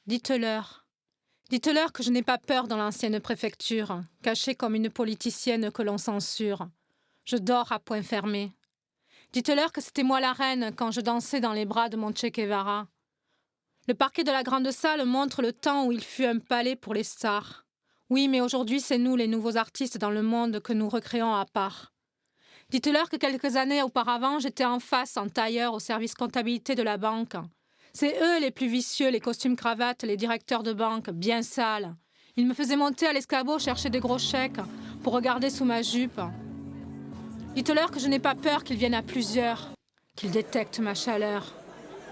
Dites-leur. Dites-leur que je n'ai pas peur dans l'ancienne préfecture, cachée comme une politicienne que l'on censure. Je dors à poing fermé. Dites-leur que c'était moi la reine quand je dansais dans les bras de mon Che Guevara. Le parquet de la grande salle montre le temps où il fut un palais pour les stars. Oui, mais aujourd'hui, c'est nous, les nouveaux artistes dans le monde, que nous recréons à part. Dites-leur que quelques années auparavant, j'étais en face, en tailleur, au service comptabilité de la banque. C'est eux les plus vicieux, les costumes-cravates, les directeurs de banque, bien sales. Ils me faisaient monter à l'escabeau chercher des gros chèques pour regarder sous ma jupe. Dites-leur que je n'ai pas peur qu'ils viennent à plusieurs, qu'ils détectent ma chaleur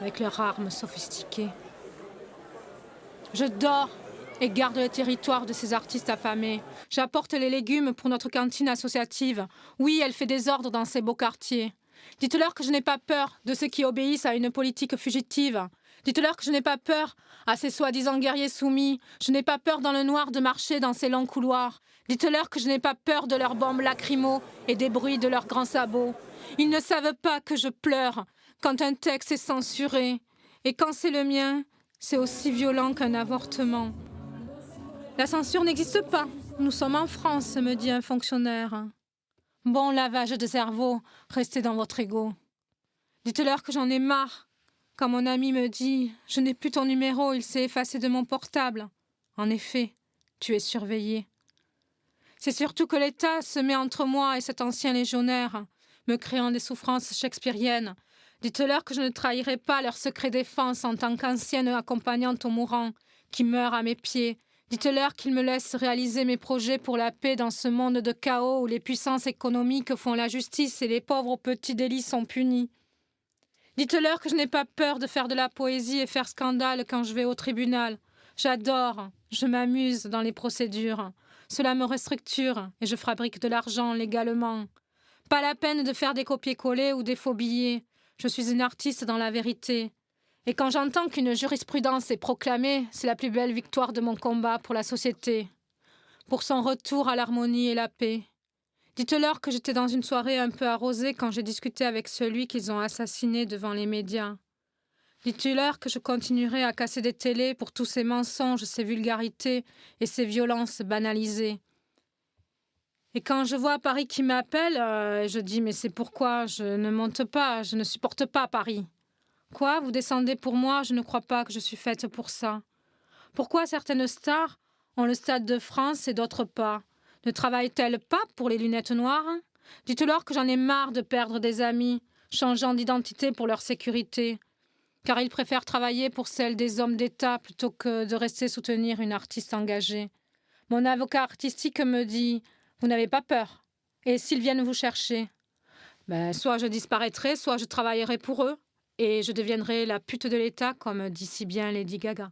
avec leurs armes sophistiquées. Je dors et garde le territoire de ces artistes affamés. J'apporte les légumes pour notre cantine associative. Oui, elle fait désordre dans ces beaux quartiers. Dites-leur que je n'ai pas peur de ceux qui obéissent à une politique fugitive. Dites-leur que je n'ai pas peur à ces soi-disant guerriers soumis. Je n'ai pas peur dans le noir de marcher dans ces longs couloirs. Dites-leur que je n'ai pas peur de leurs bombes lacrymaux et des bruits de leurs grands sabots. Ils ne savent pas que je pleure quand un texte est censuré. Et quand c'est le mien, c'est aussi violent qu'un avortement. La censure n'existe pas. Nous sommes en France, me dit un fonctionnaire. Bon lavage de cerveau, restez dans votre ego. Dites-leur que j'en ai marre. Quand mon ami me dit « Je n'ai plus ton numéro, il s'est effacé de mon portable ». En effet, tu es surveillé. C'est surtout que l'État se met entre moi et cet ancien légionnaire, me créant des souffrances shakespeariennes. Dites-leur que je ne trahirai pas leur secret défense en tant qu'ancienne accompagnante aux mourants qui meurent à mes pieds. Dites-leur qu'ils me laissent réaliser mes projets pour la paix dans ce monde de chaos où les puissances économiques font la justice et les pauvres petits délits sont punis. Dites-leur que je n'ai pas peur de faire de la poésie et faire scandale quand je vais au tribunal. J'adore, je m'amuse dans les procédures. Cela me restructure et je fabrique de l'argent légalement. Pas la peine de faire des copier-coller ou des faux billets. Je suis une artiste dans la vérité. Et quand j'entends qu'une jurisprudence est proclamée, c'est la plus belle victoire de mon combat pour la société, pour son retour à l'harmonie et la paix. Dites-leur que j'étais dans une soirée un peu arrosée quand j'ai discuté avec celui qu'ils ont assassiné devant les médias. Dites-leur que je continuerai à casser des télés pour tous ces mensonges, ces vulgarités et ces violences banalisées. Et quand je vois Paris qui m'appelle, je dis « Mais c'est pourquoi je ne monte pas, je ne supporte pas Paris. » Quoi, vous descendez pour moi? Je ne crois pas que je suis faite pour ça. Pourquoi certaines stars ont le Stade de France et d'autres pas? Ne travaillent-elles pas pour les lunettes noires? Dites-leur que j'en ai marre de perdre des amis, changeant d'identité pour leur sécurité, car ils préfèrent travailler pour celle des hommes d'État plutôt que de rester soutenir une artiste engagée. Mon avocat artistique me dit « Vous n'avez pas peur. Et s'ils viennent vous chercher? Soit je disparaîtrai, soit je travaillerai pour eux. Et je deviendrai la pute de l'État, comme dit si bien Lady Gaga. »